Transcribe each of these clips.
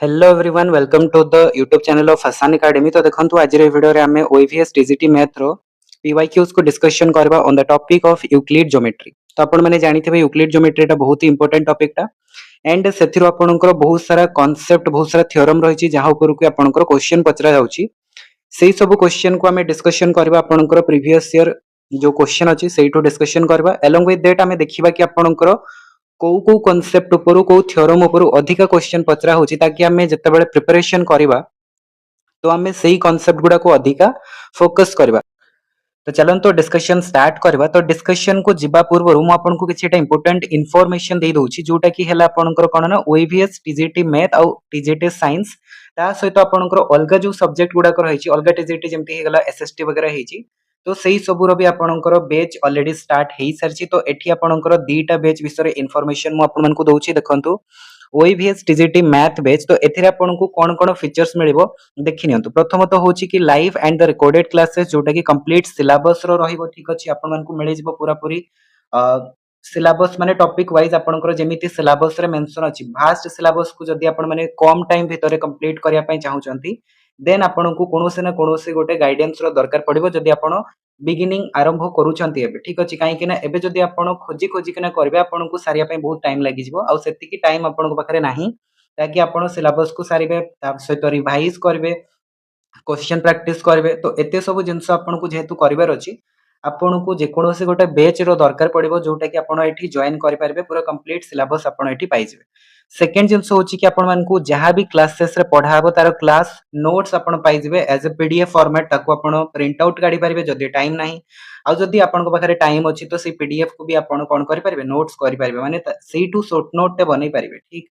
Hello everyone welcome to the YouTube channel of Hasan academy. तो देखंतु आज रे वीडियो रे हमें ओईवीएस टीजीटी मैथ रो पीवाईक्यूज को डिस्कशन करबा on the topic of Euclid geometry. तो आपण माने जानिथिबे यूक्लिड ज्योमेट्री टा बहुत ही इंपोर्टेंट टॉपिक टा एंड सेथिरो आपणकर बहुत सारा कांसेप्ट बहुत सारा थ्योरम रहिछि जहा ऊपर को आपणकर क्वेश्चन पचरा जाउछि। सेही सब क्वेश्चन को हमें डिस्कशन करबा आपणकर प्रीवियस ईयर जो क्वेश्चन अछि सेही डिस्कशन करबा अलोंग विथ दैट हमें देखिबा कि आपणकर कोउ कोउ कांसेप्ट ऊपर कोउ थ्योरम ऊपर अधिक क्वेश्चन पचरा होछि ताकि हमें जत्ते प्रिपरेशन करबा तो हमें सही कांसेप्ट गुडा को अधिका फोकस करबा। तो चलंतो डिस्कशन स्टार्ट करबा। तो डिस्कशन को जिबा पूर्व मु आपनको किछटा इंपोर्टेंट इन्फॉर्मेशन दे दोछि जोटा कि हैला आपनकर कोन ना ओईवीएस टीजीटी मैथ आ टीजीटी साइंस ता सहित आपनकर अलगा जो सब्जेक्ट गुडा कर रहिछि अलगा टीजीटी जेमति हे गला एसएसटी वगैरह हेछि तो सेही सबुर भी आपनकर बैच ऑलरेडी स्टार्ट हेई सरछि। तो एठी आपनकर दीटा बैच विषय इन्फॉर्मेशन मु आपन मानकु दोछि। देखंतु ओईवीएस टीजीटी मैथ बैच तो एथिरे आपनको कोन कोन फीचर्स मिलिबो देखि नियंतु। प्रथमतः होछि कि live and the recorded classes जोटा कि कंप्लीट सिलेबस रो रहिबो। ठीक अछि आपन मानकु मिलि जिवो पूरा पूरी सिलेबस माने टॉपिक वाइज आपनकर जेमिति सिलेबस रे मेंशन अछि भास्ट सिलेबस को जदि आपन माने कम टाइम भितरे कंप्लीट करिया पय चाहउचंती देन आपनकु कोनोसे ना कोनोसे गोटे गाइडेंस रो दरकार पड़िबो जदि आपन बिगिनिंग आरंभ करूचंती एबे। ठीक अछि काहे कि ना एबे जदि आपन खोजी खोजी किना करबे आपनकु सारिया पय बहुत टाइम लागि जिवो आ सेति की टाइम आपनकु पाखरे नाही ताकि आपन सिलेबस को सारिबे ता सहित रिवाइज करबे क्वेश्चन प्रैक्टिस करबे। तो एते सब जिंस आपनकु जेहेतु करिवार अछि आपनकु जे कोनोसे गोटे बैच रो दरकार पड़िबो जोटा कि आपन एठी जॉइन करि पारबे पूरा कंप्लीट सिलेबस आपन एठी पाइ जिवे। सेकंड जिंस होछि कि आपन मानकु जहां भी क्लासेस रे पढा हबो तार क्लास नोट्स आपन पाइ जिवे एज ए पीडीएफ फॉर्मेट ताको आपन प्रिंट आउट काढी पारबे जदि टाइम नाही आ जदि आपन को पाखरे टाइम अछि तो से पीडीएफ को भी आपन कोन करि पारबे नोट्स करि पारबे माने सेही शॉर्ट नोट ते बनै पारबे। ठीक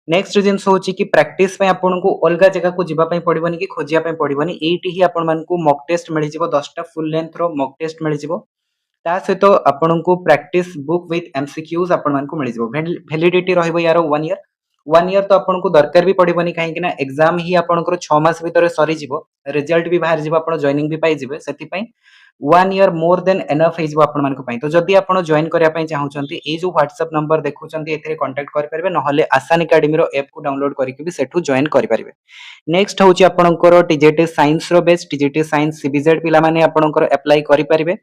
नेक्स्ट जिंस होछि कि प्रैक्टिस पे आपनको अलगा जगह को जिबा पय पड़िबनी कि खोजिया पय पड़िबनी एठी ही आपन मानकु मॉक टेस्ट मिलि जिवो 10 टा फुल लेंथ रो मॉक टेस्ट मिलि जिवो ता सहित आपनको प्रैक्टिस बुक विथ एमसीक्यूज आपन मानकु मिलि जिवो। वैलिडिटी रहइबो यार 1 ईयर तो आपनको दरकार भी पड़िबनी काहे कि ना एग्जाम ही आपनकर 6 मास भीतर सरी जिवो रिजल्ट भी बाहर जिवो आपन जॉइनिंग भी पाइ जिवे सेति पय 1 ईयर मोर देन एनफ हेजिवो आपन मानकु पय। तो जदि आपन जॉइन करिया पय चाहउचंती ए जो व्हाट्सएप नंबर देखुचंती एथिरे कांटेक्ट करि परबे नहले आसान एकेडमी रो ऐप को डाउनलोड करिके भी सेठु जॉइन करि परबे। नेक्स्ट होची आपनकर टीजीटी साइंस रो बेस टीजीटी साइंस सीबीजेड पिला माने आपनकर अप्लाई करि परबे।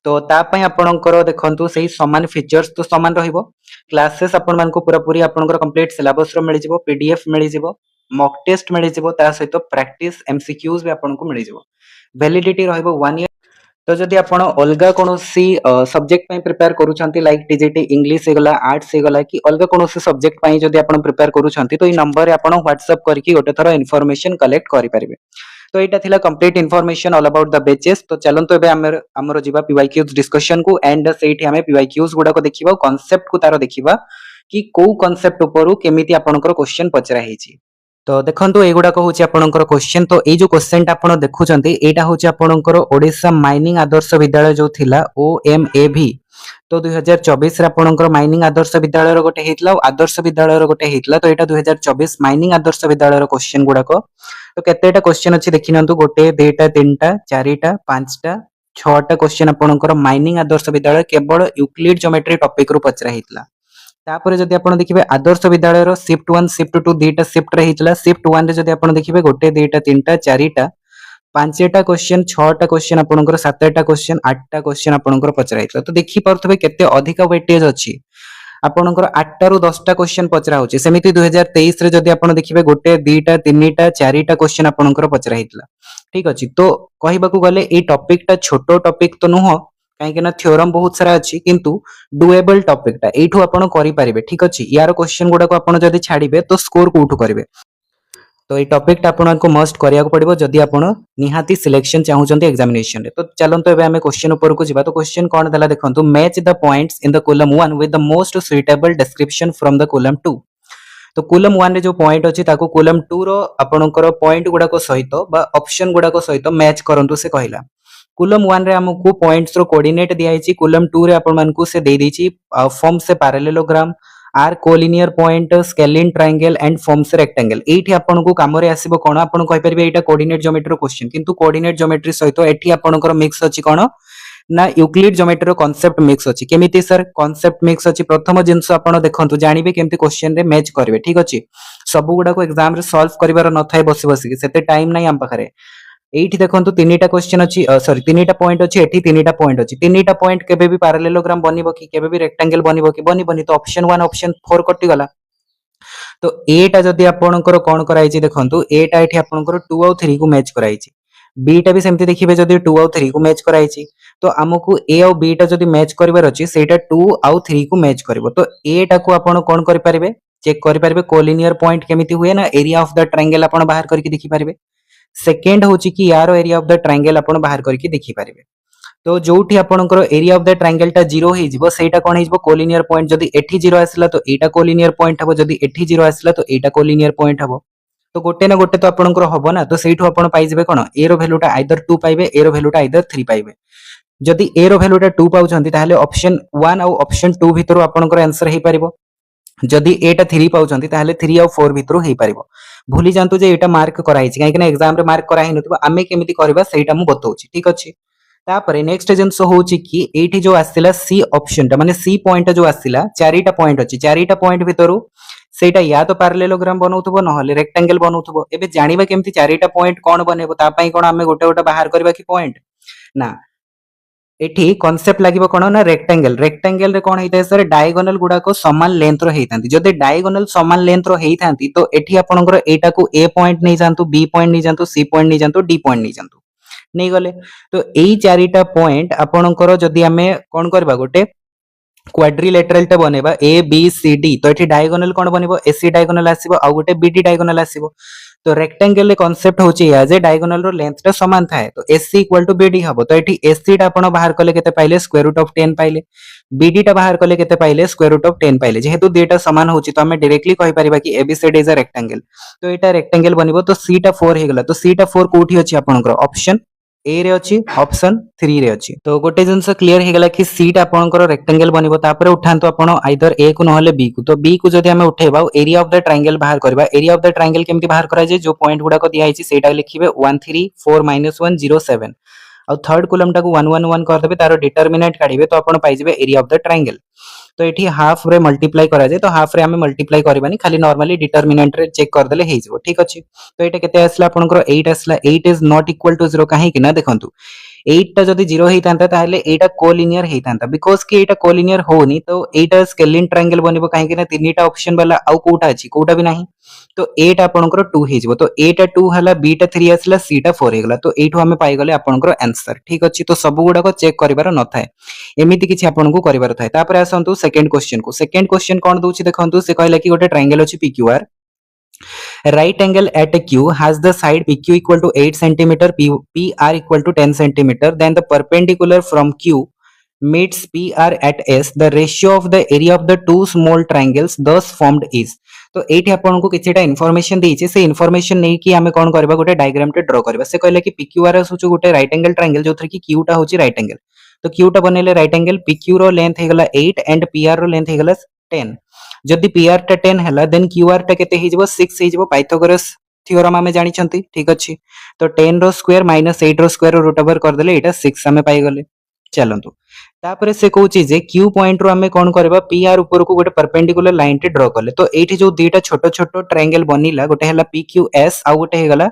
तो ता पय आपनकर देखंतु सेही समान फीचर्स तो समान रहिबो क्लासेस आपन मानको पूरा पूरी आपनकर कंप्लीट सिलेबस रो मिलि जिवो पीडीएफ मिलि जिवो मॉक टेस्ट मिलि जिवो ता सहित प्रैक्टिस एमसीक्यूज भी आपनको मिलि जिवो। वैलिडिटी रहिबो 1 ईयर। तो जदि आपण अलगा कोनोसी सब्जेक्ट पय प्रिपेयर करूछंती लाइक टीजीटी इंग्लिश हे गला आर्ट्स हे गला कि अलगा कोनोसी सब्जेक्ट पय जदि आपण प्रिपेयर करूछंती तो ई नंबर रे आपण व्हाट्सएप करके गोटे थरो इन्फॉर्मेशन कलेक्ट करि परिबे। तो एटा थिला complete information all about the batches. तो चलंतु एबे हमर जिबा पीवाईक्यूज डिस्कशन को एंड सेठी हमें पीवाईक्यूज गुडा को देखिबा कांसेप्ट को तारो देखिबा कि को कांसेप्ट ऊपर केमिति आपनकर क्वेश्चन पचरा हेछि। तो देखंतु एगुडा को होची आपनकर क्वेश्चन। तो ए जो क्वेश्चन टा आपण देखुचंती एटा होची आपनकर ओडिसा माइनिंग आदर्श विद्यालय जो थिला ओएमएवी तो 2024 रे आपनकर माइनिंग आदर्श विद्यालय रो गोटे हेतला आदर्श विद्यालय रो गोटे हेतला। तो एटा 2024 माइनिंग आदर्श विद्यालय रो क्वेश्चन गुडा को तो केतेटा क्वेश्चन अछि देखिनंतु गोटे दुईटा तीनटा चारिटा पांचटा छटा क्वेश्चन आपनकर माइनिंग आदर्श विद्यालय केवल यूक्लिड ज्योमेट्री टॉपिक रो पचरा हेतला। तापरे जदि आपण देखिबे आदर्श विद्यालय रो शिफ्ट 1 शिफ्ट 2 दुईटा शिफ्ट रे हितला शिफ्ट 1 रे जदि आपण देखिबे गोटे दुईटा तीनटा चारिटा पांचटा क्वेश्चन छटा क्वेश्चन आपनकर सातटा क्वेश्चन आठटा क्वेश्चन आपनकर पचरा हितला। तो देखि परथबे केते अधिक वेटेज अछि आपनकर 8 टा रु 10 टा क्वेश्चन पचरा होची। सेमिति 2023 रे जदि आपण देखिबे गोटे दुईटा तीनटा चारिटा क्वेश्चन आपनकर पचरा हितला। ठीक अछि तो कहिबाकू गले ए टॉपिक टा छोटो टॉपिक तो नुहो काहे ना थ्योरम बहुत सारा अछि किंतु डुएबल टॉपिक टा एठू आपण करि परिबे। ठीक अछि यार क्वेश्चन गुडा को आपण जदि छाडिबे तो स्कोर कोठू करिवे। तो ए टॉपिक टा आपण को मस्ट करिया को पड़िबो जदि आपण निहाती सिलेक्शन चाहउचंती एग्जामिनेशन रे। तो चलंतो एबे हमें क्वेश्चन ऊपर को जिबा। तो क्वेश्चन कोन देला देखंतु match the points in the column 1 with the most suitable description from the column 2। तो कॉलम 1 रे जो पॉइंट अछि ताको कॉलम 2 रो आपणकर पॉइंट गुडा को सहित बा ऑप्शन गुडा को सहित मैच करंतु से कहिला। कॉलम 1 रे हमकु पॉइंट्स रो कोऑर्डिनेट दिया हिची कॉलम 2 रे आपण मानकु से दे दैची फॉर्म से parallelogram are collinear point scalene triangle and form से रेक्टेंगल। एठी आपनको काम रे आसीबो कोन आपण कहि परिबे एटा कोऑर्डिनेट ज्योमेट्री रो क्वेश्चन किंतु कोऑर्डिनेट ज्योमेट्री सहित एठी आपणकर मिक्स अछि कोन ना यूक्लिड ज्योमेट्री कांसेप्ट मिक्स अछि केमिति सर कांसेप्ट मिक्स अछि प्रथम जिंस आपण देखंतु जानिबे केमति क्वेश्चन रे मैच करबे ठीक अछि सब गुडा को एग्जाम रे सॉल्व करिवार न थाए बसी बसी सेते टाइम नै हम पाखरे एठी देखंतु तीनटा क्वेश्चन अछि सॉरी तीनटा पॉइंट अछि एठी तीनटा पॉइंट अछि तीनटा पॉइंट केबे भी पैरेललोग्राम बनिबो कि केबे भी रेक्टेंगल बनिबो कि बनिबोनी तो ऑप्शन 1 ऑप्शन 4 कटि गला तो एटा जदी आपणकर कोन कराई छि देखंतु एटा एठी आपणकर 2 और 3 को मैच कराई छि बी टा भी सेमति देखिबे जदी 2 और 3 को मैच कराई छि तो हमकु ए और बी टा जदी मैच करिवार अछि सेटा 2 और 3 को मैच करबो तो ए टा को आपण कोन करि परिबे चेक करि परिबे कोलिनियर पॉइंट केमिति हुए ना एरिया ऑफ द ट्रायंगल आपण बाहर करके देखि परिबे सेकेंड होची कि यार एरिया ऑफ द ट्रायंगल आपण बाहर करके देखि परिबे तो जोठी आपणकर एरिया ऑफ द ट्रायंगल टा 0 हे जिवो सेटा कोन हे जिवो कोलिनियर पॉइंट जदी एठी 0 आसला तो एटा कोलिनियर पॉइंट हबो जदी एठी 0 आसला तो एटा कोलिनियर पॉइंट हबो तो गोटे ना गोटे तो आपणकर हबो ना तो सेठु आपण पाइ जिवे कोन ए रो वैल्यूटा आइदर 2 पाइबे ए रो वैल्यूटा आइदर 3 पाइबे जदी ए रो वैल्यूटा 2 पाउछंती ताहाले ऑप्शन 1 और ऑप्शन 2 भितरो आपणकर आंसर हे परिबो जदी एटा 3 पाउछंती ताहाले 3 और 4 भितरो हे परिबो भूली जानतु जे एटा मार्क कराई छि काहे कि ना एग्जाम रे मार्क कराई नथबो आमे केमिति करबा सेटा मु बतौछि ठीक अछि तापरे नेक्स्ट जिंस होउछि कि एठी जो आसिला सी ऑप्शन टा माने सी पॉइंट जो आसिला चारिटा पॉइंट अछि चारिटा पॉइंट भितरु सेटा या तो पैरेललोग्राम बनौथबो नहले रेक्टेंगल बनौथबो एबे जानिबा केमिति चारिटा पॉइंट कोन बनेबो ता पई कोन आमे गोटे गोटे बाहर करबा कि पॉइंट ना एठी कांसेप्ट लागिबो कोन ना रेक्टेंगल रेक्टेंगल रे कोन हेइते सर डायगोनल गुडा को समान लेंथ रो हेइतांती जदि डायगोनल समान लेंथ रो हेइतांती तो एठी आपनकर एटा को ए पॉइंट नै जानतु बी पॉइंट नै जानतु सी पॉइंट नै जानतु डी पॉइंट नै जानतु नै गले तो एई चारिटा पॉइंट आपनकर जदि हमें कोन करबा गोटे क्वाड्रिलेटरल टा बनेबा ए बी सी डी तो एठी डायगोनल कोन बनेबो एसी डायगोनल आसीबो आ गोटे बीडी डायगोनल आसीबो तो रेक्टेंगल रे कांसेप्ट होची या जे डायगोनल रो लेंथ टा समान थाए तो एसी इक्वल टू बीडी हबो तो एठी एसी टा आपण बाहर कले केते पाइले स्क्वायर रूट ऑफ 10 पाइले बीडी टा बाहर कले केते पाइले स्क्वायर रूट ऑफ 10 पाइले जेहेतु देटा समान होची तो हमें डायरेक्टली कहि परिबा कि एबीसीडी इज अ रेक्टेंगल तो एटा रेक्टेंगल बनिबो तो सी टा 4 हे गला तो सी टा 4 कोठी अछि आपनकर ऑप्शन ए रे अछि ऑप्शन 3 रे अछि तो गोटे जिंस क्लियर हे गला कि सी टा आपनकर रेक्टेंगल बनिबो तापर उठांतो आपण आइदर ए को नहले बी को तो बी को जदि हमें उठेबा एरिया ऑफ द ट्रायंगल बाहर करबा एरिया ऑफ द ट्रायंगल केमति बाहर करा जे जो पॉइंट गुडा को दिया आइछि सेटा लिखिबे 134 - 107 और थर्ड कॉलम टा को 111 कर देबे तारो डिटरमिनेंट काढिबे तो आपण पाइ जेबे एरिया ऑफ द ट्रायंगल तो एठी हाफ रे मल्टीप्लाई करा जाय तो हाफ रे हमें मल्टीप्लाई करबानी खाली नॉर्मली डिटरमिनेंट रे चेक कर देले हे जिवो ठीक अछि तो एटा केते आसला आपनकर 8 आसला 8 इज नॉट इक्वल टू 0 काहे कि ना देखंतु 8 टा जदी 0 हेइतांता ताहले एटा कोलिनियर हेइतांता बिकॉज़ कि एटा कोलिनियर होनी तो एटा स्केलिन ट्रायंगल बनिबो काहे कि ना तीनटा ऑप्शन वाला आउ कोटा अछि कोटा भी नाही तो एटा आपनकर 2 हे जिवो तो एटा 2 हला बीटा 3 आसला सीटा 4 हे गला तो एठो हमें पाइ गले आपनकर आंसर ठीक अछि तो सब गुडा को चेक करिवार न थाए एमिति किछि आपन को करिवार थाए तापर आसंतु सेकंड क्वेश्चन कोन दोछि देखंतु से कहला कि गोटे ट्रायंगल अछि PQR right angle at a q has the side pq equal to 8 centimeter pr equal to 10 centimeter then the perpendicular from q meets pr at s the ratio of the area of the two small triangles thus formed is तो एठी आपन को किछटा information देइछे से information नै कि हमें कोन करबा गोटे डायग्राम टे ड्रा करबा से कहले कि pqr सुचु गोटे राइट एंगल ट्रायंगल जोथर कि q टा होची राइट एंगल तो q टा बनेले राइट एंगल pq रो लेंथ हे गला 8 एंड pr रो लेंथ हे गला 10 जदि pr टा 10 हला देन qr टा केते हे जिवो 6 हे जिवो पाइथागोरस थ्योरम हमें जानि छंती ठीक अछि तो 10 रो स्क्वायर माइनस 8 रो स्क्वायर रूट ओवर कर देले एटा 6 हमें पाइ गले चलंतु तापरे से कहूची जे q पॉइंट रो हमें कोन करबा pr ऊपर को गोटे परपेंडिकुलर लाइन टे ड्रा करले तो एठी जो दुईटा छोटो छोटो ट्रायंगल बनिला गोटे हला pqs आ गोटे हे गला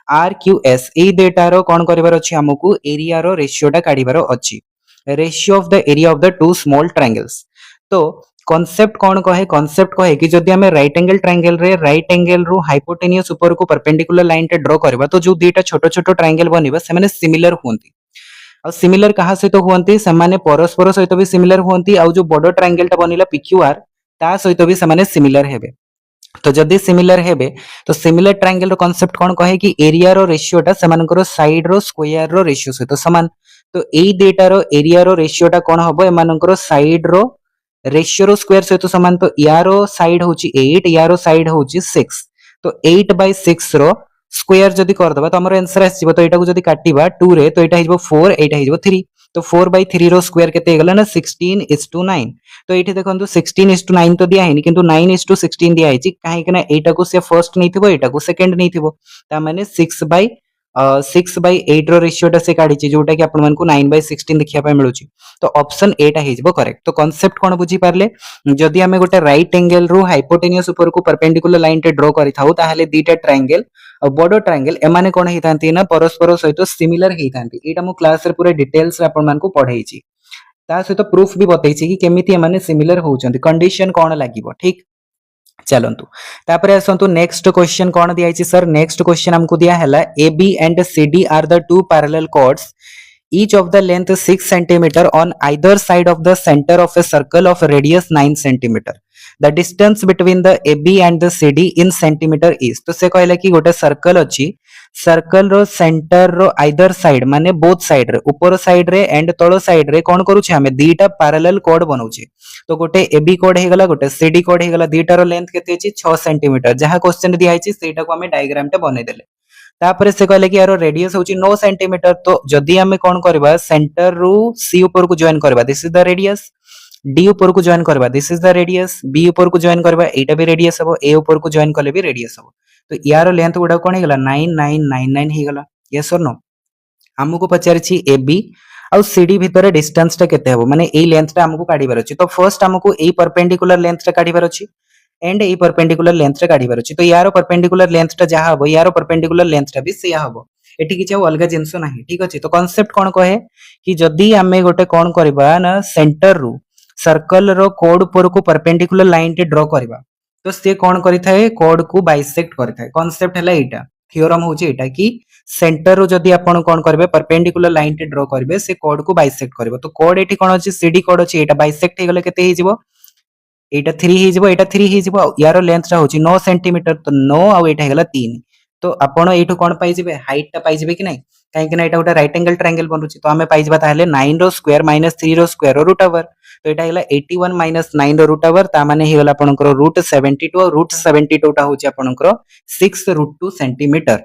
rqs ए देटा रो कोन करबार अछि हमकु एरिया रो रेशियो टा काढिबार अछि ratio of the area of the two small triangles तो कांसेप्ट कोन कहे कि जदि हमें राइट एंगल ट्रायंगल रे राइट एंगल रो हाइपोटेनियस ऊपर को परपेंडिकुलर लाइन टे ड्रा करबा तो जो दुईटा छोटो छोटो ट्रायंगल बनिबा से माने सिमिलर होंती और सिमिलर कहा सहित हुअंती से माने परस्पर सहित भी सिमिलर हुअंती और जो बड़ ट्रायंगल टा बनिला pqr ता सहित भी से माने सिमिलर हेबे तो जदि सिमिलर हेबे तो सिमिलर ट्रायंगल रो कांसेप्ट कोन कहे कि एरिया रो रेशियो टा सेमानकर साइड रो स्क्वायर रो रेशियो सहित समान तो एई डेटा रो एरिया रो रेशियो टा कोन हबो एमानकर साइड रो रेशियो रो स्क्वायर सहित समान तो यारो साइड होची 8 यारो साइड होची 6 तो 8/6 रो स्क्वायर जदि कर दबा तो हमर आंसर आसीबो तो एटा को जदि काटिबा 2 रे तो एटा हिजबो 4 एटा हिजबो 3 तो 4/3 रो स्क्वायर केते हे गला ना 16:9 तो एठी देखंतु 16:9 तो दिया हेनी किंतु 9:16 दिया हेची काहे कि ना एटा को से फर्स्ट नै थिबो एटा को सेकंड नै थिबो ता माने 6/9 6/8 रो रेशियोटा से काढिछि जोटा कि आपण मानकु 9/16 देखिया पाए मिलुछि। तो ऑप्शन ए टा हेजिबो करेक्ट। तो कांसेप्ट कोन बुझी पारले, जदि हमें गोटे राइट एंगल रो हाइपोटेनियस ऊपर को परपेंडिकुलर लाइन टे ड्रा करि थाउ ताहाले दीटा ट्रायंगल और बडो ट्रायंगल एमाने कोन हेतांती ना परस्पर सहित सिमिलर हेतांती। एटा मु क्लास रे पूरा डिटेल्स रे आपण मानकु पढाइछि। ता सहित प्रूफ भी बतैछि कि केमिति एमाने सिमिलर होउछन्ती, कंडीशन कोन लागिबो। ठीक, चलंतु तापरे असंतु नेक्स्ट क्वेश्चन कोन दियाइछि सर। नेक्स्ट क्वेश्चन हमको दिया हैला AB and CD are the two parallel chords each of the length 6 centimeter on either side of the center of a circle of radius 9 centimeter. The distance between the AB and the CD in centimeter is। तो से कहला कि गोटे circle अछि, circle रो center रो either side माने both side रे, ऊपर साइड रे एंड तळो साइड रे कोन करूछे हमें दीटा पैरेलल कॉर्ड बनाउछे। तो गोटे AB कॉर्ड हे गला, गोटे CD कॉर्ड हे गला, दीटा रो लेंथ केते अछि 6 सेंटीमीटर। जहा क्वेश्चन दिया आइछि सेटा को हमें डायग्राम टे बनै देले। तापरे से कहले कि यारो रेडियस होची 9 सेंटीमीटर। तो जदी हमें कोन करबा सेंटर रू C ऊपर को जॉइन करबा, this is the radius. D ऊपर को जॉइन करबा, this is the radius. B ऊपर को जॉइन करबा, एटा भी रेडियस हबो। A ऊपर को जॉइन करले भी रेडियस हबो। तो यारो लेंथ गुडा कोन हे गला 9999 हे गला। यस और नो। हमको पचारछि AB आउ CD भितर डिस्टेंस टा केते हबो, माने एई लेंथ टा हमको काढिबार अछि। तो फर्स्ट हमको एई परपेंडिकुलर लेंथ टा काढिबार अछि एंड ए परपेंडिकुलर लेंथ रे काढिबार अछि। तो यारो परपेंडिकुलर लेंथ टा जहा हबो, यारो परपेंडिकुलर लेंथ टा भी सेया हबो। एठी किछ अलगा जिंस नाही। ठीक अछि। तो कांसेप्ट कोन कहे कि जदी हमें गोटे कोन करबा ना सेंटर रू सर्कल रो कोड ऊपर को परपेंडिकुलर लाइन टे ड्रा करबा, तो से कोन करिथाय कोड को बाइसेक्ट करिथाय। कांसेप्ट हला एटा, थ्योरम होची एटा कि सेंटर रो जदी आपण कोन करबे परपेंडिकुलर लाइन टे ड्रा करबे, से कोड को बाइसेक्ट करबो। तो कोड एठी कोन अछि CD कोड अछि, एटा बाइसेक्ट हे गले केते हे जिवो, एटा 3 हे जिवो, एटा 3 हे जिवो। यारो लेंथ टा होची 9 सेंटीमीटर। तो 9 आ एटा हे गला 3। तो आपण एठु कोन पाई जिवे, हाइट टा पाई जिवे कि नै, काहे कि ना एटा गोटे राइट एंगल ट्रायंगल बनुची। तो हमें पाई जिबा ताहले 9 रो स्क्वायर माइनस 3 रो स्क्वायर रो रूट ओवर। तो एटा हेला 81 माइनस 9 रो रूट ओवर, ता माने हे गला आपनकर रूट 72 और रूट 72 टा होची आपनकर 6√2 सेंटीमीटर।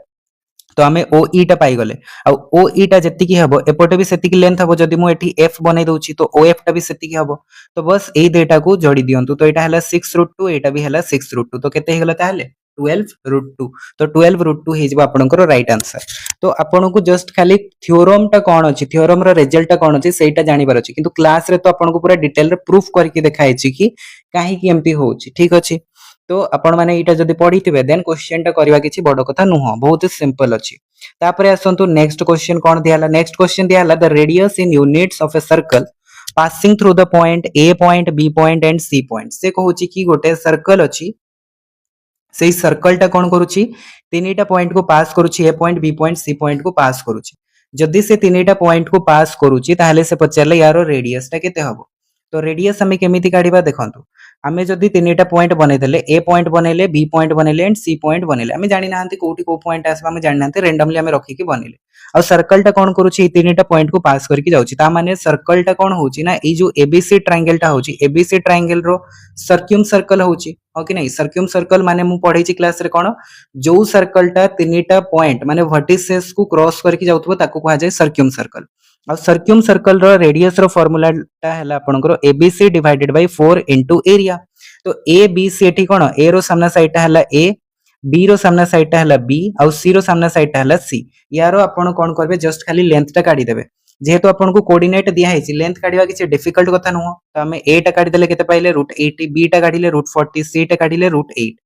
तो आमे OE टा पाई गले। आ OE टा जति हबो एपटे भी सेति लेंथ हबो। जदि मु एठी F बनै दउची तो OF टा भी सेति हबो। तो बस एई डेटा को जोड़ी दियंतु। तो एटा हला 6√2, एटा भी हला 6√2। तो केते हे गला ताहले 12√2। तो 12√2 हे जिवो आपनकर राइट आंसर। तो आपनको जस्ट खाली थ्योरम टा कोन अछि, थ्योरम रो रिजल्ट टा कोन अछि सेटा जानिबार अछि। किंतु क्लास रे तो आपनको पूरा डिटेल रे प्रूफ करके देखाइ छी कि काहे कि एमपी होउची। ठीक अछि। तो आपण माने एटा जदि पढिथिबे देन क्वेश्चन टा करबा किछि बड कथा नुह, बहुत सिंपल अछि। तापरे आसंतु नेक्स्ट क्वेश्चन कोन दियाला। नेक्स्ट क्वेश्चन दियाला the radius in units of a circle passing through the point A point B point and C point. से कहूची कि गोटे सर्कल अछि, सेई सर्कल टा कोन करूची तीनटा पॉइंट को पास करूची, A point B point C point को पास करूची। जदि से तीनटा पॉइंट को पास करूची ताहले से पचारले यारो रेडियस टा केते हबो। तो रेडियस हमें केमिति काढिबा देखंतु। हमें जदि तीनटा पॉइंट बनै देले, A पॉइंट बनेले, B पॉइंट बनेले एंड C पॉइंट बनेले, हमें जानि नाहंती कोठी को पॉइंट आसबा, हमें जानि नाहंती, रेंडमली हमें रखि कि बनेले। आ सर्कल टा कोन करूची तीनटा पॉइंट को पास करके जाउची। ता माने सर्कल टा कोन होची ना, ए जो ABC ट्रायंगल टा होची, ABC ट्रायंगल रो सर्क्यूम सर्कल होची। हो कि नहीं, सर्क्यूम सर्कल माने मु पढैची क्लास रे कोन, जो सर्कल टा तीनटा पॉइंट माने वर्टिसेस को क्रॉस करके जाउतबो ताको कहा जाय सर्क्यूम सर्कल। और सर्क्यूम सर्कल रो रेडियस रो फार्मूला टा हैला आपनकर ABC divided by 4 into area. तो ABC एठी कोन, A रो सामना साइड टा हैला A, B रो सामना साइड टा हैला B और C रो सामना साइड टा हैला C। यारो आपण कोन करबे जस्ट खाली लेंथ टा काढी देबे। जेहेतु आपन को कोऑर्डिनेट दिया हैछि, लेंथ काढिबा किछि डिफिकल्ट कथा नुह। तो हमें A टा काढी देले केते पाइले √80, B टा काढिले √40, C टा काढिले √8।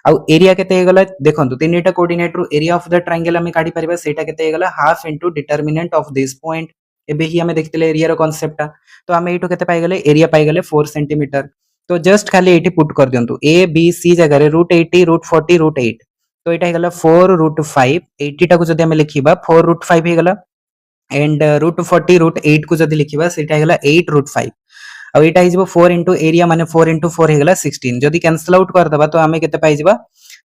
आउ एरिया केते हे गला देखंतु, तीनटा कोऑर्डिनेट रो एरिया ऑफ द ट्रायंगल हमें काढी परिबा। सेटा केते हे गला half into determinant of this point. एबे ही हमें देखतिले एरिया रो कांसेप्ट टा। तो हमें एठो केते पाई गले, एरिया पाई गले 4 सेंटीमीटर। तो जस्ट खाली एठी पुट कर दियंतु, A B C जगह रे √80 √40 √8। तो एटा हे गला 4√5। 80 टा को जदि हमें लिखिबा 4√5 हे गला एंड √40 √8 को जदि लिखिबा सेटा हे गला 8√5। अब एटा हे जिवो 4 इनटू एरिया माने 4 इनटू 4 हे गला 16। जदि कैंसिल आउट कर दबा तो हमें केते पाई जिबा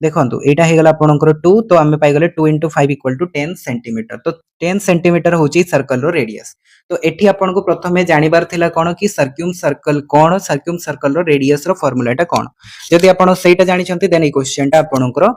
देखंतु, एटा हे गला आपनकर 2। तो हमें पाई गले 2 इनटू 5 इक्वल टू 10 सेंटीमीटर। तो 10 सेंटीमीटर होची सर्कल रो रेडियस। तो एठी आपन को प्रथमे जानिबार थिला कोन कि सर्क्यूम सर्कल कोन, सर्क्यूम सर्कल रो रेडियस रो फार्मूला टा कोन। जदि आपन सेटा जानि छंती देन ए क्वेश्चन टा आपनकर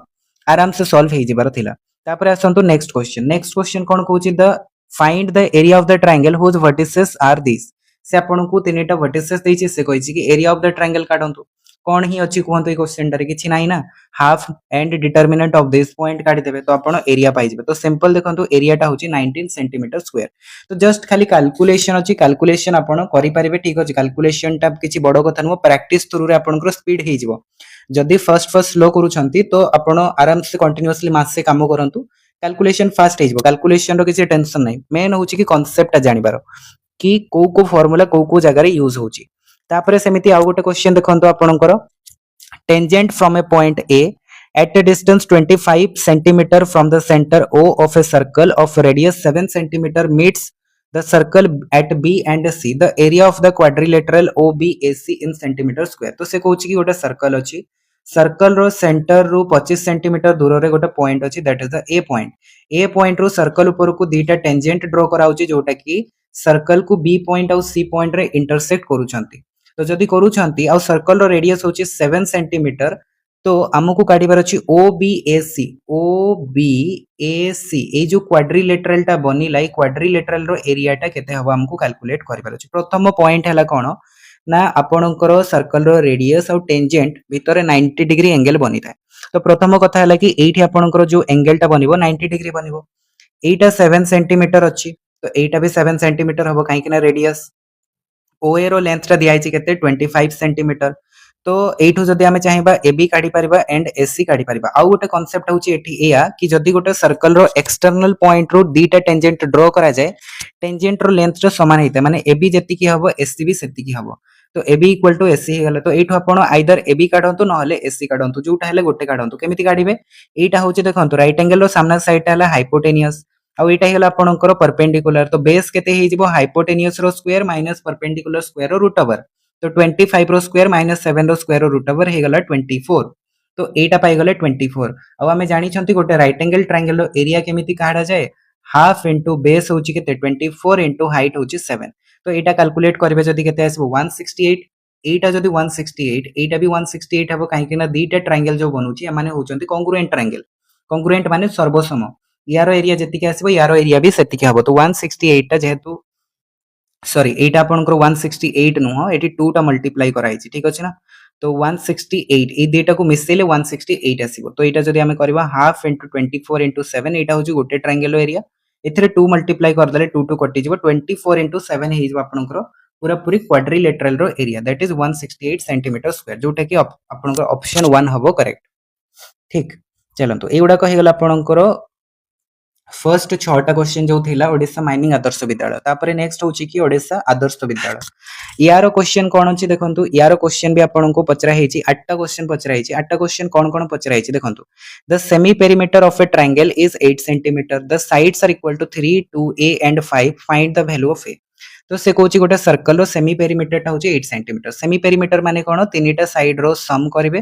आराम से सॉल्व हे जिबार थिला। तापर आसंतु नेक्स्ट क्वेश्चन। नेक्स्ट क्वेश्चन कोन कहूची the find the area of the triangle whose vertices are this. से आपन को तीनटा वर्टिसेस देछि, से कहिछि कि एरिया ऑफ द ट्रायंगल काढंतु। कौन ही अच्छी कहतु ये क्वेश्चन टारे किछि नाही ना half and determinant of this point काढी देबे तो आपण एरिया पाई जेबे तो सिंपल देखंतु एरिया टा होची 19 सेंटीमीटर स्क्वायर तो जस्ट खाली कैलकुलेशन अछि कैलकुलेशन आपण करि परिबे ठीक अछि कैलकुलेशन टा किछि बडो कथा नो प्रैक्टिस थ्रू रे आपनकर स्पीड हे जिवो जदि फर्स्ट स्लो करूछंती तो आपण आराम से कंटीन्यूअसली मासे काम करंतु कैलकुलेशन फास्ट हे जिवो कैलकुलेशन रो किछि टेंशन नाही मेन होची कि कांसेप्ट जानिबार कि को फार्मूला को जगह रे यूज होची तापरे सेमिति आ गोटे क्वेश्चन देखंतु आपनकर tangent from a point A at a distance 25 centimeter from the center O of a circle of radius 7 centimeter meets the circle at B and C. The area of the quadrilateral OBAC in centimeter square. तो से कहूची कि गोटे circle अछि circle रो center रो 25 centimeter दूर रे गोटे पॉइंट अछि that is the a point रो सर्कल ऊपर को दीटा टेंजेंट ड्रॉ कराउची जोटा कि सर्कल को बी पॉइंट और सी पॉइंट रे इंटरसेक्ट करूछंती तो जदि करूछंती आ सर्कल रो रेडियस होची 7 सेंटीमीटर तो हमकु काढिबार अछि OBAC ए जो क्वाड्रिलेटरल टा बनिला ए क्वाड्रिलेटरल रो एरिया टा केते हबो हमकु कैलकुलेट करिबार अछि प्रथम पॉइंट हला कोन ना आपनकर सर्कल रो रेडियस और टेंजेंट भितरे 90 डिग्री एंगल बनिଥାଏ तो प्रथम कथा हला कि एठी आपनकर जो एंगल टा बनिबो 90 डिग्री बनिबो एटा 7 सेंटीमीटर अछि तो एटा भी 7 सेंटीमीटर हबो काहे कि ना रेडियस OA रो लेंथ टा दियाइछि केते 25 सेंटीमीटर तो एठो जदि आमे चाहिबा AB काढी परिबा एंड AC काढी परिबा आ गोटे कांसेप्ट होची एठी एया कि जदि गोटे सर्कल रो एक्सटर्नल पॉइंट रो दीटा टेंजेंट ड्रॉ करा जाय टेंजेंट रो लेंथ रो समान हेते माने AB जति की हबो AC भी सेति की हबो तो AB इक्वल टू AC हेगला तो एठो आपण आइदर AB काढंतु नहले AC काढंतु जोटा हेले गोटे काढंतु केमिति काढिबे एटा होची देखंतु राइट एंगल रो सामना साइड हला हाइपोटेनियस आ एटा हेगला आपणकर परपेंडिकुलर तो बेस केते हे जिवो हाइपोटेनियस रो square minus perpendicular square rho root over तो 25 रो स्क्वायर माइनस 7 रो स्क्वायर रो रूट ओवर हे गला 24 तो एटा पाई गले 24 अब हमें जानि छंती गोटे राइट एंगल ट्रायंगल रो एरिया केमिति काढा जाय हाफ इनटू बेस होची केते 24 इनटू हाइट होची 7 तो एटा कैलकुलेट करबे जदी केते आसबो 168 एटा जदी 168 एटा भी 168 हबो काहे कि ना दीटा ट्रायंगल जो बनउची माने होचंती कांग्रुएंट ट्रायंगल कांग्रुएंट माने सर्वसम यारो एरिया जति के आसबो यारो एरिया भी सेति के हबो तो 168 ता जेहेतु सॉरी एटा आपनकर 168 नुह एटी 2 टा मल्टीप्लाई कराइछि ठीक अछि ना तो 168 ए देटा को मिसेले 168 आसीबो तो एटा जदी हमें करबा हाफ इनटू 24 इनटू 7 एटा होची गोटे ट्रायंगल एरिया एथरे 2 मल्टीप्लाई कर देले 2 2 कटि जिवो 24 इनटू 7 हे जिवो आपनकर पूरा पूरी क्वाड्रिलेटरल रो area that is 168 centimeter square जोटा कि आपनकर ऑप्शन 1 हबो करेक्ट ठीक चलंतु एउडा को हेगला आपनकर फर्स्ट 6टा क्वेश्चन जो थिला ओडिसा माइनिंग आदर्श विद्यालय तापरे नेक्स्ट होची कि ओडिसा आदर्श विद्यालय यारो क्वेश्चन कोन अछि देखंतु यारो क्वेश्चन भी आपन को पचरा हेची 8टा क्वेश्चन पचरा हेची 8टा क्वेश्चन कोन कोन पचरा हेची देखंतु the semi perimeter of a triangle is 8 centimeter the sides are equal to 3 2a and 5 find the value of a तो से कोची गोटे सर्कल रो सेमी पेरीमीटर टा होची 8 सेंटीमीटर सेमी पेरीमीटर माने कोन तीनटा साइड रो सम करबे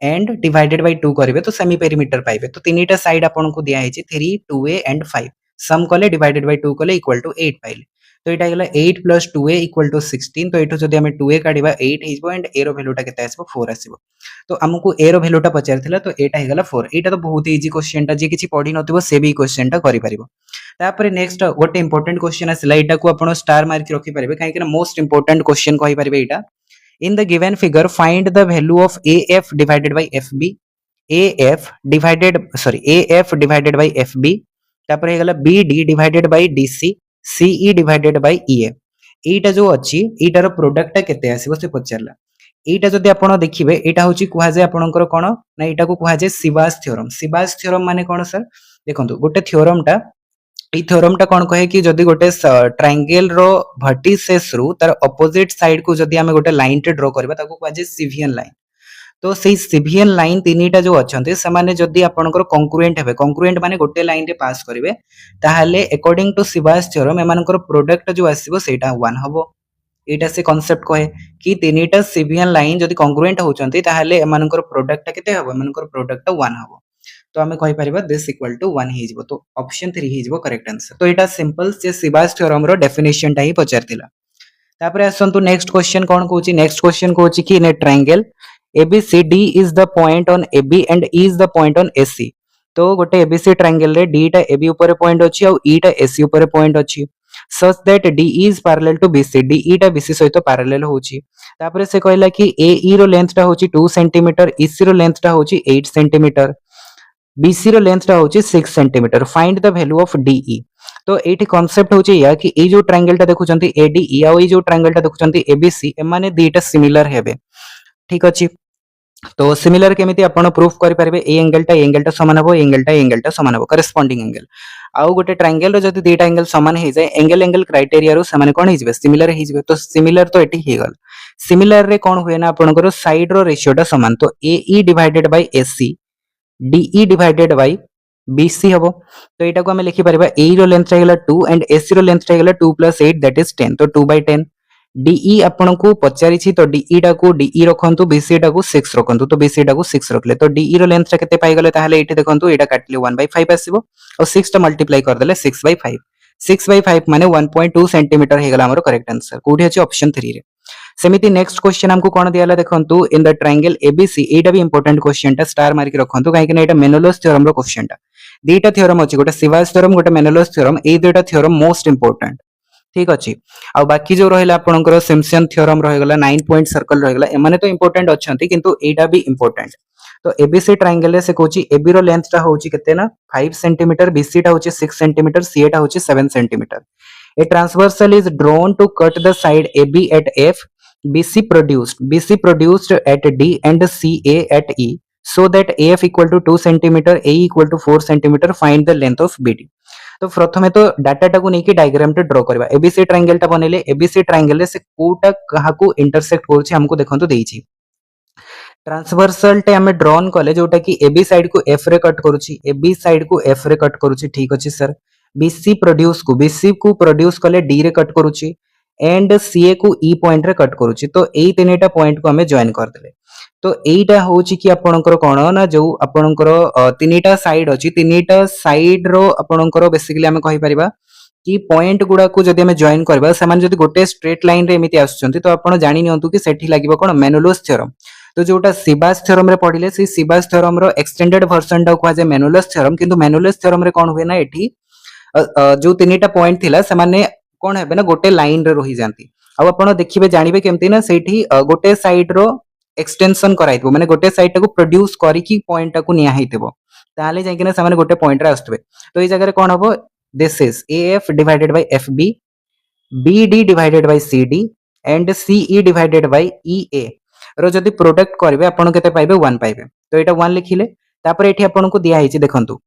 एंड डिवाइडेड बाय 2 करिवे तो सेमी पेरीमीटर पाइबे तो तीनटा साइड आपन को दिया हेची 3 2a एंड 5 सम कले डिवाइडेड बाय 2 कले इक्वल टू 8 पाइले तो एटा गेला 8 प्लस 2a इक्वल टू 16 तो एठो जदी हमें 2a काढिबा 8 हिजबो एंड a रो वैल्यूटा केते आसीबो 4 आसीबो तो हमकु a रो वैल्यूटा पचारथिला तो एटा हे गेला 4 एटा तो बहुत इजी क्वेश्चन टा जे किछि पढी नथिबो से भी क्वेश्चन टा करि परिबो तापरे नेक्स्ट गोटे इंपोर्टेंट क्वेश्चन आसिला एटा को आपण स्टार मार्क रखि परिबे काहे कि ना मोस्ट इंपोर्टेंट क्वेश्चन कहि परिबे एटा in the given figure find the value of AF divided by FB AF divided by FB तापर हे गला BD divided by DC CE divided by EF एटा जो अछि एटार प्रोडक्ट केते आसीबो से पचरला एटा जदि आपण देखिबे एटा होची कुहा जे आपणकर कोन ना एटा को कुहा जे सिबास थ्योरम माने कोन सर देखंतु गोटे थ्योरम टा ई थ्योरम टा कोन कहे कि जदि गोटे ट्रायंगल रो वर्टिसेस रु तार ऑपोजिट साइड को जदि हमें गोटे लाइन टे ड्रॉ करबा ताको कहे सिवियन लाइन तो सेही सिवियन लाइन तीनीटा जो अछंते से माने जदि आपनकर कंक्रुएंट हेबे कंक्रुएंट माने गोटे लाइन रे पास करिवे ताहाले अकॉर्डिंग टू सिबास थ्योरम एमानकर प्रोडक्ट जो आसीबो सेटा 1 हबो एटा से कांसेप्ट कहे कि तीनीटा सिवियन लाइन जदि कंक्रुएंट होचंती ताहाले एमानकर प्रोडक्ट केते हबो एमानकर प्रोडक्ट 1 हबो तो हमें कहि परिबा दिस इक्वल टू 1 हे जिवो तो ऑप्शन 3 हे जिवो करेक्ट आंसर तो एटा सिंपल से सिबास थ्योरम रो डेफिनेशन टा ही पचारतिला तापरे आसंतु नेक्स्ट क्वेश्चन कोन कहूची नेक्स्ट क्वेश्चन कहूची कि in a triangle ABCD is the point on AB and E is the point on AC तो गोटे ABC ट्रायंगल रे D टा AB ऊपर पॉइंट अछि और E टा AC ऊपर पॉइंट अछि such that DE is parallel to BC DE टा BC सहित parallel होची तापरे से कहला कि AE रो लेंथ टा होची 2 cm EC रो लेंथ टा होची 8 cm BC रो लेंथ टा होची 6 cm find the value of DE तो एठी कांसेप्ट होची या कि ए जो ट्रायंगल टा देखुचंती ADE आ ए जो ट्रायंगल टा देखुचंती ABC एमाने दीटा सिमिलर हेबे ठीक अछि तो सिमिलर केमिति आपण प्रूफ करि परिबे ए एंगल टा समान हबो ए एंगल टा समान हबो करेस्पोंडिंग एंगल आउ गोटे ट्रायंगल रो जति दीटा एंगल समान हे जाय एंगल क्राइटेरिया रो समान कोन हे जिवे सिमिलर हे जिवे तो सिमिलर तो एठी हे गल सिमिलर रे कोन हुए ना आपनकर साइड रो रेशियो टा समान तो AE divided by AC DE divided by BC हबो तो एटा को हम लिखि परिबा AE रो लेंथ हेगला 2 एंड AC रो लेंथ हेगला 2 + 8 दैट इज 10 तो 2/10 DE आपण को पचारि छी तो DE टा को DE रखंतु BC टा को 6 रखंतु तो BC टा को 6 रखले तो DE रो लेंथ टा केते पाई गले ताहाले एठी देखंतु एटा काटले 1/5 आसीबो और 6 टा मल्टीप्लाई कर देले 6/5 6/5 माने 1.2 सेंटीमीटर हे गला हमरो करेक्ट आंसर कोठी अछि ऑप्शन 3 रे सेमिति नेक्स्ट क्वेश्चन हमको कोन दियाला देखंतु इन द ट्रायंगल ABC एटा भी इंपोर्टेंट क्वेश्चन टा स्टार मार के रखंतु काहे कि एटा मेनोलोस थ्योरम रो क्वेश्चन टा दीटा थ्योरम अछि गोटे सिवास थ्योरम गोटे मेनोलोस थ्योरम ए दुटा थ्योरम मोस्ट इंपोर्टेंट ठीक अछि आ बाकी जो रहला आपनकर सिम्पसन थ्योरम रहगला 9 पॉइंट सर्कल रहगला एमाने तो इंपोर्टेंट अछंती किंतु एटा भी इंपोर्टेंट तो ABC ट्रायंगल से कोची AB रो लेंथ टा होची केते ना 5 सेंटीमीटर BC टा होची 6 सेंटीमीटर CA टा होची 7 centimeter a transversal is drawn to cut the side AB at F BC produced at D and CA at E so that AF equal to 2 centimeter AE equal to 4 centimeter find the length of BD तो प्रथमे तो data टाकू नेकी diagram टे draw करबा ABC triangle टा बनेले ABC triangle रे से कोटा काहाकू इंटरसेक्ट करछि हमको देखंतु देइछि ट्रांसवर्सल टे हमें ड्रॉन कले जोटा कि एबी साइड को एफ रे कट करूछि एबी साइड को एफ रे कट करूछि ठीक अछि सर बीसी को प्रोड्यूस कले डी रे कट करूछि एंड सीए को ई पॉइंट रे कट करूछि तो एई तीनटा पॉइंट को हमें जॉइन कर देले तो एटा होची कि आपणकर कोन ना जो आपणकर तीनटा साइड अछि तीनटा साइड रो आपणकर बेसिकली हमें कहि परिबा कि पॉइंट गुडा को जदि हमें जॉइन करबा समान जदि गोटे स्ट्रेट लाइन रे एमिति आछुचंती तो आपण जानि नियंतु कि सेठी लागिबो कोन मेनोलोस थ्योरम तो जोटा सिबास थ्योरम रे पढिले से सिबास थ्योरम रो एक्सटेंडेड वर्जन टा को जे मेनोलोस थ्योरम किंतु मेनोलोस थ्योरम रे कोन हुए ना एठी जो तीनटा पॉइंट थिला समान कोन हेबे ना गोटे लाइन रे रहि जानती अब आपण देखिबे जानिबे केमती ना सेठी गोटे साइड रो एक्सटेंशन कराइतबो माने गोटे साइड टा को प्रोड्यूस करी कि पॉइंट टा को निया हेतिबो ताले जाय कि ना समान गोटे पॉइंट रे आस्तबे तो ए जगह रे कोन हबो this is AF divided by FB BD divided by CD and CE divided by EA रो जदि प्रोडक्ट करबे आपण केते पाइबे 1 पाइबे तो एटा 1 लिखिले तापर एठी आपण को दिया हिची देखंतु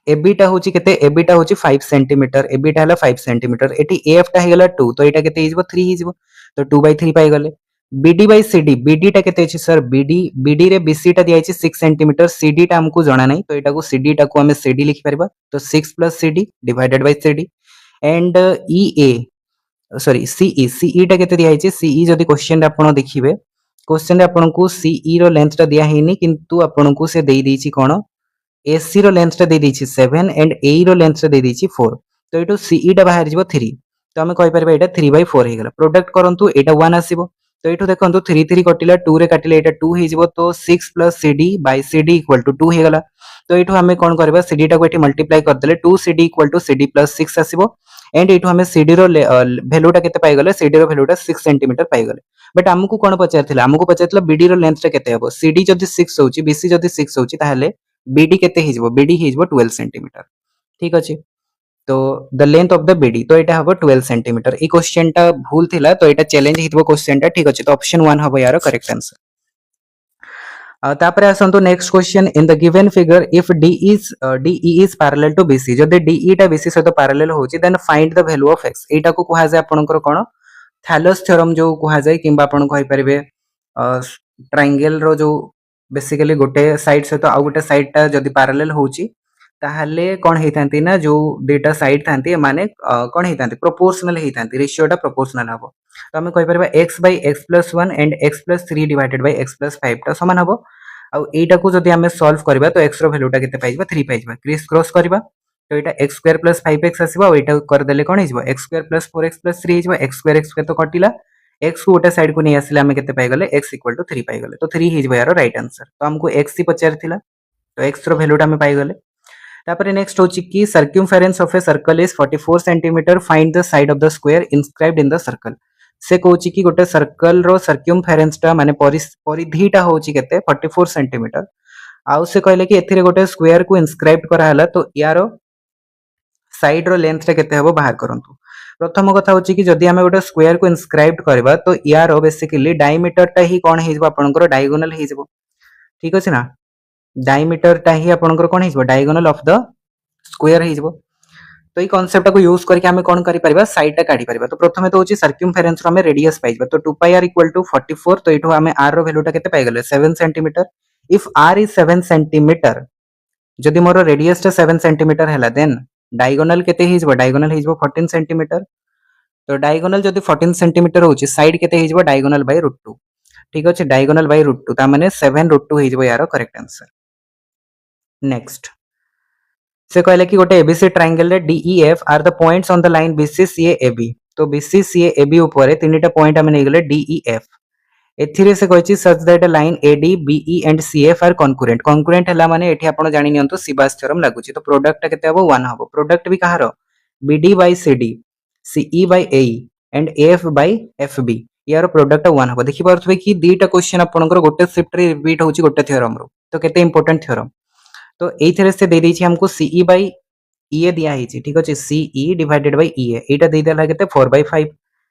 AB टा होची केते AB टा होची 5 सेंटीमीटर AB टा हला 5 सेंटीमीटर एठी AF टा हेगला 2 तो एटा केते हिजबो 3 हिजबो तो 2/3 पाइ गले BD बाय CD BD टा केते अछि सर BD रे BC टा दिया हिची 6 सेंटीमीटर CD टा हमकु जणा नै तो एटा को CD टा को हमें CD लिखि परबा तो 6 + CD divided by CD and EA sorry CE टा केते दिया हिची CE जदि क्वेश्चन रे आपण देखिबे क्वेश्चन रे आपण को CE रो लेंथ टा दिया हेनी किंतु आपण को से देई देछि कोन AC रो लेंथ टा देई देछि 7 एंड AE रो लेंथ टा देई देछि 4 तो एटो CE टा बाहर जिवो 3 तो हमें कहि परबा एटा 3/4 हे गेला प्रोडक्ट करंतु एटा 1 आसीबो तो एठो देखंतु 3 3 कटिला 2 रे काटिले एटा 2 हे जिवो तो 6 + CD बाय CD = 2 हे गेला तो एठो हमें कोन करबा CD टा को एठी मल्टीप्लाई कर देले 2CD = CD + 6 आसीबो एंड एठो हमें CD रो वैल्यू टा केते पाइ गले CD रो वैल्यू टा 6 सेंटीमीटर पाइ गले बट हमकु कोन पचारथिला हमकु पचारथिला BD रो लेंथ टा केते हबो CD जदि 6 होची BC जदि 6 होची ताहाले BD केते हिजबो BD हिजबो 12 सेंटीमीटर ठीक अछि तो the length of the BD तो एटा हबो 12 सेंटीमीटर ई क्वेश्चन टा भूल थिला तो एटा चैलेंज हितबो क्वेश्चन टा ठीक अछि तो ऑप्शन 1 हबो यार करेक्ट आंसर तापरे आसंतु next question in the given figure if DE is parallel to BC जदि DE टा BC सहित पैरेलल होची then find the value of x एटा को कहा जाय आपनकर कोन थैलस थ्योरम जो कहा जाय किबा आपन कहि परिबे ट्रायंगल रो जो बेसिकली गोटे साइड सहित आ गोटे साइड टा जदि पैरेलल होची ताहले कोन हेतांती ना जो डेटा साइड थांती माने कोन हेतांती प्रोपोर्शनल हेतांती रेशियो टा प्रोपोर्शनल हबो तो हम कहि परबा x/x+1 and x+3 divided by x+5 टा समान हबो आ एटा को जदि हमें सॉल्व करबा तो x रो वैल्यू टा केते पाइबा 3 पाइबा क्रिस क्रॉस करबा तो एटा x² + 5x आसीबा एटा कर देले कोन हिजबो x² + 4x + 3 हिजबो x² तो कटिला x को गोटे साइड को नहीं आसिले हमें केते पाइ गले x = 3 पाइ गले तो 3 हिजबो यार राइट आंसर तो हमको x ही पचार थिला तो x रो वैल्यू टा हमें पाइ गले तापर नेक्स्ट होची कि circumference of a circle is 44 centimetre, find the side of the square inscribed in the circle. से कहूची कि गोटे सर्कल रो सर्क्यूमफेरेंस टा माने परिधिटा होची केते 44 सेंटीमीटर। आउ से कहले कि एथिरे गोटे स्क्वायर को इनस्क्राइब करा हला, तो यारो साइड रो लेंथ टा केते हबो बाहर करंतु। प्रथम कथा होची कि जदि हमें गोटे स्क्वायर को इनस्क्राइब करबा तो यारो बेसिकली डायमीटर टा ही कोन हेजबो आपनकर डायगोनल हेजबो, ठीक अछि ना। डायमीटर टा ही आपनकर कोन हेजबो डायगोनल ऑफ द स्क्वायर हेजबो। तो ये कॉन्सेप्ट को यूज करके हमें कौन करि परिबा साइड टा काढी परिबा। तो प्रथमे तो होची सर्क्यूमफेरेंस रो हमें रेडियस पाइबा, तो 2πr इक्वल टू 44। तो इठो हमें r रो वैल्यू टा केते पाइ गेले 7 centimetre. If r is 7 centimetre, जदि मोर रेडियस टा 7 सेंटीमीटर हैला, देन डायगोनल केते हिजबो डायगोनल हिजबो 14 सेंटीमीटर। तो डायगोनल जदि 14 सेंटीमीटर होची, साइड केते हिजबो डायगोनल बाय √2, ठीक अछि। डायगोनल बाय √2 ता माने 7 √2 हिजबो यार करेक्ट आंसर। नेक्स्ट से कहले कि गोटे एबीसी ट्रायंगल रे DEF are the points on the line BC CA AB. तो बीसीसीए एबी ऊपर तीनटा पॉइंट हम नै गेले डीईएफ। एथिरे से कहछि such that line AD BE and CF are concurrent. Concurrent हला माने एठी आपण जानि नियंतु सिबास थ्योरम लागुछि। तो प्रोडक्ट केते हबो 1 हबो। प्रोडक्ट भी कहारो BD by CD, CE by AE and F by FB, यार प्रोडक्ट 1 हबो। देखि पारथबे कि दीटा क्वेश्चन आपनकर गोटे शिफ्ट रे रिपीट होछि गोटे थ्योरम रो। तो केते इंपोर्टेंट थ्योरम। तो एइथरे से दे दैछि हमको सीई बाय ईए दिया हिची, ठीक अछि। सीई डिवाइडेड बाय ईए एटा दे देला केते 4/5।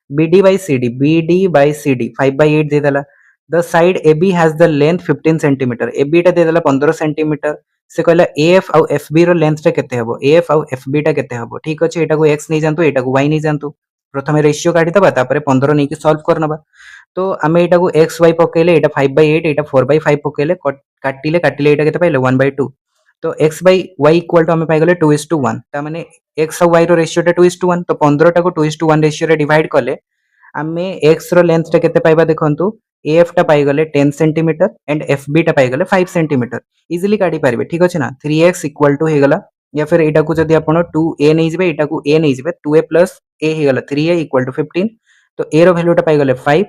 BD by CD, BD by CD 5/8 दे देला। The side AB has the length 15 centimeter, AB टा दे देला 15 सेंटीमीटर। से कहला एएफ और एफबी रो लेंथ टा केते हबो, एएफ और एफबी टा केते हबो, ठीक अछि। एटा को x नै जानतु, एटा को y नै जानतु। प्रथमे रेशियो काढी दबा, तापरे 15 नै कि सॉल्व करनबा। तो आमे एटा को x y पकेले, एटा 5/8 एटा 4/5 पकेले, काटिले काटिले एटा केते पाइले 1/2। तो x by y equal to हमें पाई गले 2:1। ता माने x और y रो रेशियो टा 2:1। तो 15 टा को 2:1 रेशियो रे डिवाइड कले आमे x रो लेंथ टा केते पाइबा देखंतु। AF टा पाई गले 10 सेंटीमीटर एंड FB टा पाई गले 5 सेंटीमीटर। इजीली काढी पारबे, ठीक अछि ना। 3x इक्वल टू हे गला, या फिर एटा को जदि आपण 2a नै जिबे, एटा को a नै जिबे, 2a प्लस a हे गला 3a इक्वल टू 15। तो a रो वैल्यू टा पाई गले 5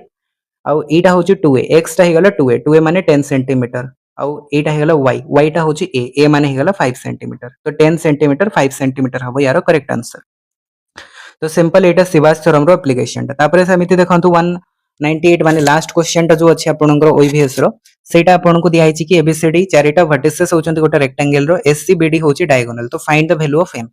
आउ एटा होची 2a, x टा हे गला 2a, 2a माने 10 सेंटीमीटर आउ एटा हे गला y, y टा होची a माने हे गला 5 सेंटीमीटर। तो 10 सेंटीमीटर 5 सेंटीमीटर हबो यार करेक्ट आंसर। तो सिंपल एटा सिवास थ्योरम रो एप्लीकेशन टा। तापरे समिति देखंतु 198 माने लास्ट क्वेश्चन टा जो अछि आपनकर ओईवीएस रो, सेटा आपन को दिया हिची कि एबीसीडी चारिटा वर्टिसेस होचंती गोटे रेक्टेंगल रो, एससीबीडी होची डायगोनल। तो find the value of M.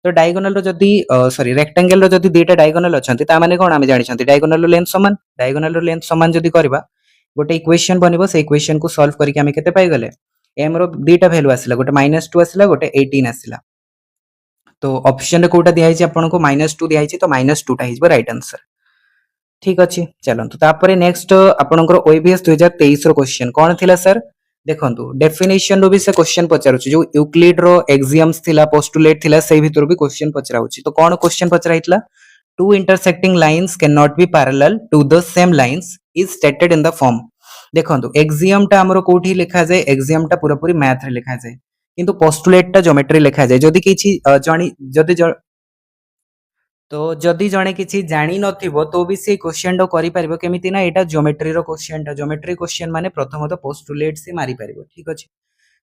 तो डायगोनल रो जदी सॉरी रेक्टेंगल रो जदी दुईटा डायगोनल अछंती, ता माने कोन आमे जानि छंती डायगोनल रो लेंथ समान। डायगोनल रो लेंथ समान जदी करबा, गोटे इक्वेशन बनिबो। से इक्वेशन को सॉल्व करके आमे केते पाई गले, एम रो दुईटा वैल्यू आसिला, गोटे -2 आसिला, गोटे 18 आसिला। तो ऑप्शन रे कोटा दिया हिची आपन को -2 दिया हिची, तो -2 टा हिजबो राइट आंसर, ठीक अछि। चलंतु तापरे नेक्स्ट आपनकर ओईवीएस 2023 रो क्वेश्चन कोन थिला सर देखंतु। डेफिनेशन रो भी से क्वेश्चन पचारुछि, जो यूक्लिड रो एक्सियम्स थिला, पोस्टुलेट थिला, सेहि भितर भी क्वेश्चन पचराउछि। तो कोन क्वेश्चन पचराइतला, two intersecting lines can not be parallel to the same lines is stated in the form. देखंतु एक्सियम टा हमरो कोठी लिखा जाय, एक्सियम टा पूरा पूरी मैथ रे लिखा जाय, किंतु पोस्टुलेट टा ज्योमेट्री लिखा जाय। जदि किछि जणी जदि तो जदि जणे किछि जानि नथिबो, तो भी से क्वेश्चन टा करि परिबो केमिति ना, एटा ज्योमेट्री रो क्वेश्चन टा। ज्योमेट्री क्वेश्चन माने प्रथमत पोस्टुलेट से मारि परिबो, ठीक अछि।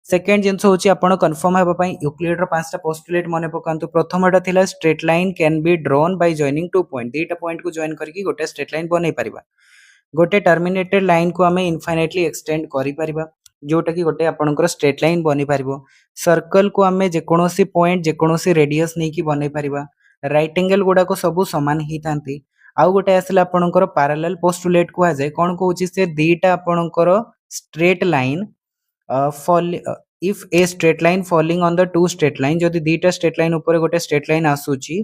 सेकंड जिंस होची आपण कंफर्म हेबा पई यूक्लिड रो पांचटा पोस्टुलेट मने पकांतु। प्रथमटा थिला straight line can be drawn by joining two point. दीटा पॉइंट को जॉइन करके गोटे स्ट्रेट लाइन बनै परिबा। गोटे टर्मिनेटेड लाइन को हमें इनफाइनाइटली एक्सटेंड करि परिबा, जोटा कि गोटे आपनकर स्ट्रेट लाइन बनि परिबो। सर्कल को हमें जे कोनोसी पॉइंट जे कोनोसी रेडियस नै कि बनै परिबा। राइट एंगल गुडा को सब समान ही थांती। आउ गोटे आसिला आपनकर पैरेलल पोस्टुलेट को आ जाय, कोन कहूची से दीटा आपनकर straight line fall if a straight line falling on the two straight line, जदि दीटा स्ट्रेट लाइन ऊपर गोटे स्ट्रेट लाइन आसुची,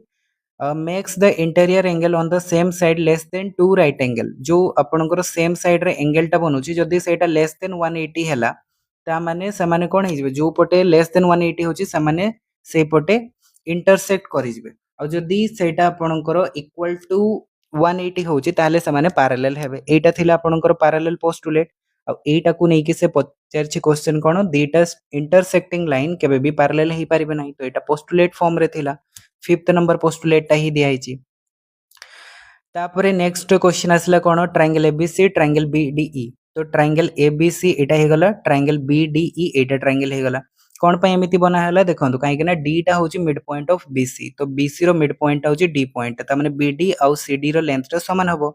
makes the interior angle on the same side less than two right angle. जो आपनकर सेम साइड रे angle टा बनुची, जदि सेटा लेस देन 180 हैला, ता माने समाने कोन हे जिवे, जो पटे लेस देन 180 होची समाने से पटे इंटरसेक्ट करि जिवे। आ जदि सेटा आपनकर इक्वल टू 180 होची, ताले समाने पैरेलल हेबे। एटा थिला आपनकर पैरेलल पोस्टुलेट। आ एटा को नै कि से पचारछि क्वेश्चन कोन, दीटा इंटरसेक्टिंग लाइन केबे भी पैरेलल हे परिबे नै। तो एटा पोस्टुलेट फॉर्म रे थिला, फिफ्थ नंबर पोस्टुलेट टा ही दिया हिची। तापरे नेक्स्ट क्वेश्चन आसला कोन, ट्रायंगल एबीसी ट्रायंगल बीडीई। तो ट्रायंगल एबीसी एटा हे गला, ट्रायंगल बीडीई एटा ट्रायंगल हे गला। कौन पे एमिति बना हैला देखंतु काहे कि ना डी टा होची मिड पॉइंट ऑफ बीसी तो बीसी रो मिड पॉइंट होची डी पॉइंट त माने बीडी और सीडी रो लेंथ टा समान हबो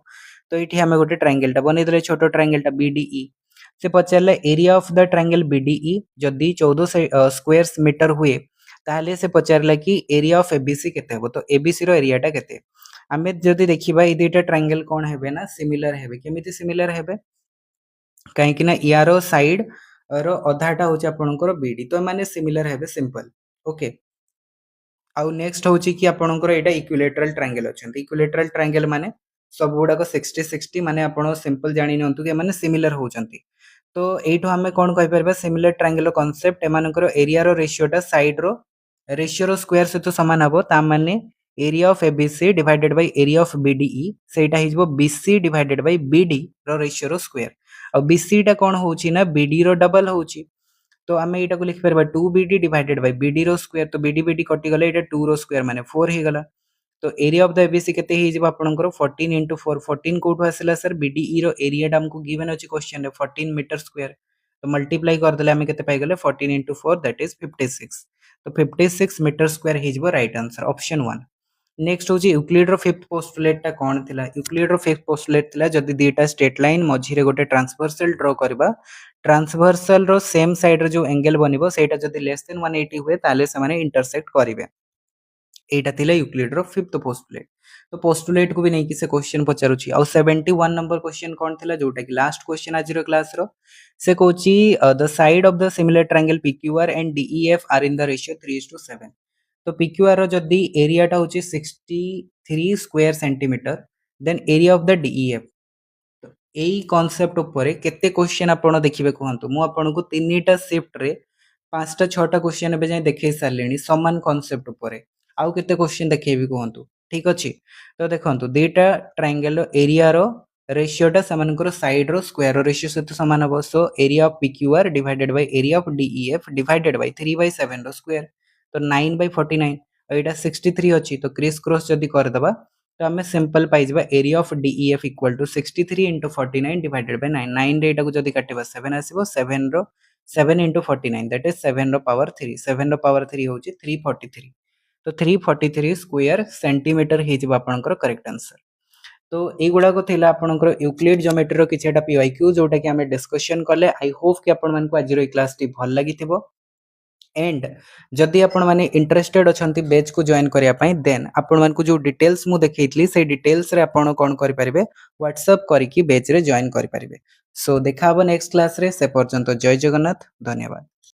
तो एठी हमें गोटे ट्रायंगल टा बनै देले छोटो ट्रायंगल टा बीडीई से पचारले area of the triangle BDE जदी 14 स्क्वायर मीटर हुए ताहले से पचारला कि एरिया ऑफ एबीसी केते हबो तो एबीसी रो एरिया टा केते आमे जदी देखिबा ए दुईटा ट्रायंगल कोन हेबे ना सिमिलर हेबे केमिति सिमिलर हेबे काहे कि ना यारो साइड रो अधाटा होची आपनकर बीडी तो माने सिमिलर हेबे सिंपल ओके आउ नेक्स्ट होची कि आपनकर एटा इक्विलेटरल ट्रायंगल अछंती इक्विलेटरल ट्रायंगल माने सब गुडा को 60 60 माने आपण सिंपल जानि नंतु कि माने सिमिलर होचंती तो एठो हमें कोन कहि परबा सिमिलर ट्रायंगल कांसेप्ट एमानकर एरिया रो रेशियोटा साइड रो रेशियो रो स्क्वायर से तो समान हबो ता माने area of ABC divided by area of BDE सेटा हिजबो बीसी डिवाइडेड बाय बीडी रो रेशियो रो स्क्वायर और बीसी टा कोन होची ना बीडी रो डबल होची तो आमे एटा को लिखि परबा 2bd डिवाइडेड बाय bd रो स्क्वायर तो bd bd कटि गले एटा 2 रो स्क्वायर माने 4 हे गला तो एरिया ऑफ द एबीसी केते हे जिवो आपनकर 14 into 4 14 कोठो आसिला सर बीडीई रो एरिया टा हमको गिवन अछि क्वेश्चन रे 14 मीटर स्क्वायर तो मल्टीप्लाई कर देले हमें केते पाई गले 14 into 4 दैट इज 56 तो 56 मीटर स्क्वायर हे जिवो राइट आंसर ऑप्शन 1 नेक्स्ट होची यूक्लिड रो फिफ्थ पोस्टुलेट टा कोन थिला यूक्लिड रो फिफ्थ पोस्टुलेट थिला जदी दीटा स्ट्रेट लाइन मझी रे गोटे ट्रांसवर्सल ड्रा करबा ट्रांसवर्सल रो सेम साइड रो जो एंगल बनिबो सेटा जदी लेस देन 180 हुए ताले से माने इंटरसेक्ट करिवे एटा थिला यूक्लिड रो फिफ्थ पोस्टुलेट तो पोस्टुलेट को भी नहीं कि से क्वेश्चन पचारुची और 71 नंबर क्वेश्चन कोन थिला जोटा कि लास्ट क्वेश्चन आज रो क्लास रो से कोची the side of the similar triangle PQR and DEF are in the ratio 3:7 तो पीक्यूआर रो जदी एरिया टा होची 63 square centimeter then area of the DEF तो एई कांसेप्ट ऊपर केते क्वेश्चन आपण देखिबे कहंतु मु आपण को तीनटा शिफ्ट रे पांचटा छटा क्वेश्चन एबे जाय देखै सारलेनी समान कांसेप्ट ऊपर आउ केते क्वेश्चन देखैबी कहंतु ठीक अछि तो देखंतु दुईटा ट्रायंगल रो एरिया रो रेशियो टा समानकर साइड रो स्क्वायर रो रेशियो से तो समान हबो so area of PQR divided by area of DEF divided by 3/7 रो स्क्वायर तो 9/49 और एटा 63 अछि तो क्रिस क्रॉस जदी कर दबा तो हमें सिंपल पाई जबा area of DEF equal to 63 into 49 divided by 9 9 रे एटा को जदी काटेबा 7 आसीबो 7 रो 7 into 49 दैट इज 7 रो पावर 3 7 रो पावर 3 होची 343 तो 343 स्क्वायर सेंटीमीटर हे जिबा आपनकर करेक्ट आंसर तो ए गुडा को थिला आपनकर यूक्लिड ज्योमेट्री रो किछटा पीवाईक्यू जोटा कि हमें डिस्कशन करले आई होप कि आपन मन को आज रो क्लास टी भल लागिथिबो एंड जदि आपण माने इंटरेस्टेड अछंती बैच को जॉइन करिया पई देन आपण मन को जो डिटेल्स मु देखैतली से डिटेल्स रे आपण कोन करि परिबे व्हाट्सएप करी कि बैच रे जॉइन करि परिबे सो देखा हबो नेक्स्ट क्लास रे से पर्यंत जय जगन्नाथ धन्यवाद।